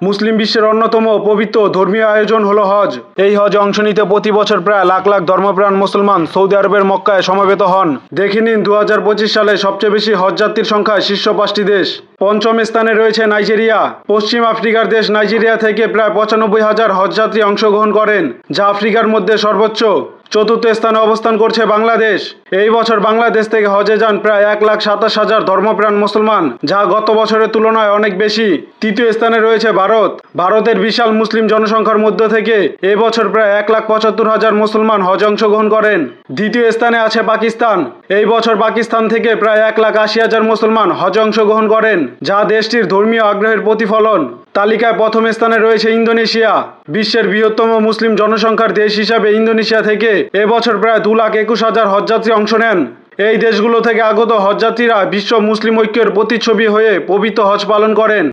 মুসলিম বিশ্বের অন্যতম পবিত্র ধর্মীয় আয়োজন হলো হজ। এই হজে অংশ নিতে প্রতি বছর প্রায় লাখ লাখ ধর্মপ্রাণ মুসলমান সৌদি আরবের মক্কায় সমবেত হন। দেখে নিন 2025 সালে সবচেয়ে বেশি হজযাত্রীর সংখ্যায় শীর্ষ 5টি দেশ। পঞ্চম স্থানে রয়েছে নাইজেরিয়া। পশ্চিম আফ্রিকার দেশ নাইজেরিয়া থেকে প্রায় 95,000 হজযাত্রী অংশগ্রহণ করেন, যা আফ্রিকার মধ্যে সর্বোচ্চ। চতুর্থ স্থানে অবস্থান করছে বাংলাদেশ। এই বছর বাংলাদেশ থেকে হজে যান প্রায় 1,27,000 ধর্মপ্রাণ মুসলমান, যা গত বছরের তুলনায় অনেক বেশি। তৃতীয় স্থানে রয়েছে ভারত। ভারতের বিশাল মুসলিম জনসংখ্যার মধ্য থেকে এবছর প্রায় 1,75,000 মুসলমান হজে অংশগ্রহণ করেন। দ্বিতীয় স্থানে আছে পাকিস্তান। এই বছর পাকিস্তান থেকে প্রায় 1,80,000 মুসলমান হজে অংশগ্রহণ করেন, যা দেশটির ধর্মীয় আগ্রহের প্রতিফলন। তালিকায় প্রথম স্থানে রয়েছে ইন্দোনেশিয়া। বিশ্বের বৃহত্তম মুসলিম জনসংখ্যার দেশ হিসাবে ইন্দোনেশিয়া থেকে এবছর প্রায় 2,21,000 হজযাত্রী অংশ নেন। এই দেশগুলো থেকে আগত হজযাত্রীরা বিশ্ব মুসলিম ঐক্যের প্রতিচ্ছবি হয়ে পবিত্র হজ পালন করেন।